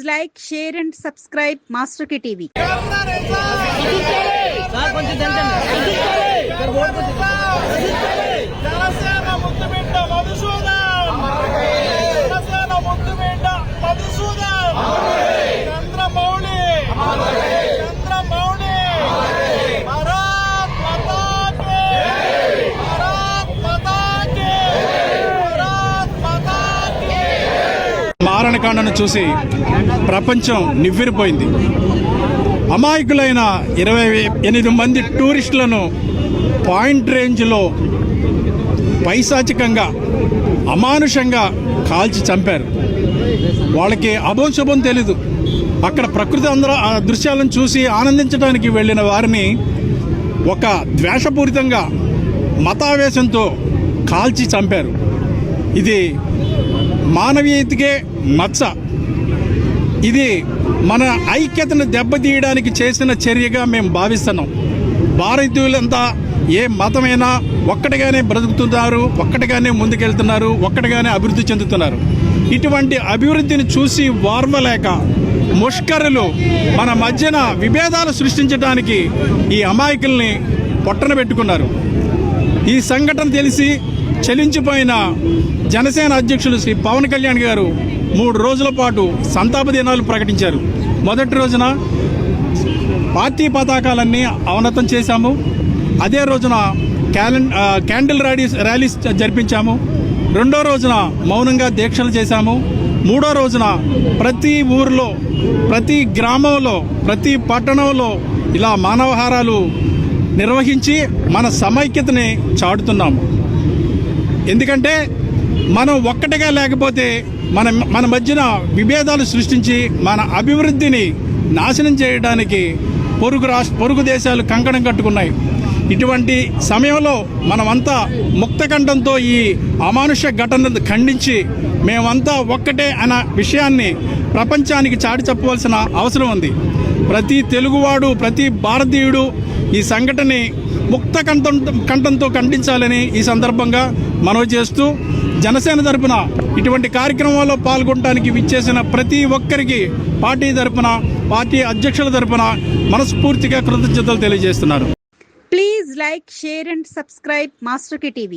Please like, share and subscribe Master K TV. మారణకాండను చూసి ప్రపంచం నివ్వెరపోయింది. అమాయకులైన 28 మంది టూరిస్టులను పాయింట్ రేంజ్లో పైశాచికంగా అమానుషంగా కాల్చి చంపారు. వాళ్ళకి అభోశుభం తెలీదు. అక్కడ ప్రకృతి అందరూ ఆ దృశ్యాలను చూసి ఆనందించడానికి వెళ్ళిన వారిని ఒక ద్వేషపూరితంగా మతావేశంతో కాల్చి చంపారు. ఇది మానవీయతకే మచ్చ. ఇది మన ఐక్యతను దెబ్బతీయడానికి చేసిన చర్యగా మేము భావిస్తున్నాం. భారతీయులంతా ఏ మతమైనా ఒక్కటిగానే బ్రతుకుతున్నారు, ఒక్కటిగానే ముందుకెళ్తున్నారు, ఒక్కటిగానే అభివృద్ధి చెందుతున్నారు. ఇటువంటి అభివృద్ధిని చూసి వార్వలేక ముష్కరులు మన మధ్యన విభేదాలు సృష్టించడానికి ఈ అమాయకుల్ని పొట్టన పెట్టుకున్నారు. ఈ సంఘటన తెలిసి చలించిపోయిన జనసేన అధ్యక్షులు శ్రీ పవన్ కళ్యాణ్ గారు 3 రోజుల పాటు సంతాప దినాలు ప్రకటించారు. మొదటి రోజున పార్టీ పతాకాలన్నీ అవనతం చేశాము. అదే రోజున క్యాండిల్ ర్యాలీస్ జరిపించాము. రెండో రోజున మౌనంగా దీక్షలు చేశాము. మూడో రోజున ప్రతి ఊరిలో, ప్రతి గ్రామంలో, ప్రతి పట్టణంలో ఇలా మానవహారాలు నిర్వహించి మన సమైక్యతని చాటుతున్నాము. ఎందుకంటే మనం ఒక్కటిగా లేకపోతే మన మధ్యన విభేదాలు సృష్టించి మన అభివృద్ధిని నాశనం చేయడానికి పొరుగు దేశాలు కంకణం కట్టుకున్నాయి. ఇటువంటి సమయంలో మనమంతా ముక్తకంఠంతో ఈ అమానుష ఘటనను ఖండించి మేమంతా ఒక్కటే అన్న విషయాన్ని ప్రపంచానికి చాటి చెప్పవలసిన అవసరం ఉంది. ప్రతి తెలుగువాడు, ప్రతి భారతీయుడు ఈ సంఘటనని ముక్త కంఠంతో ఖండించాలని ఈ సందర్భంగా మనవి చేస్తూ, జనసేన తరపున ఇటువంటి కార్యక్రమాల్లో పాల్గొనడానికి విచ్చేసిన ప్రతి ఒక్కరికి పార్టీ తరపున, పార్టీ అధ్యక్షుల తరపున మనస్ఫూర్తిగా కృతజ్ఞతలు తెలియజేస్తున్నారు. Please like, share and subscribe Master K TV.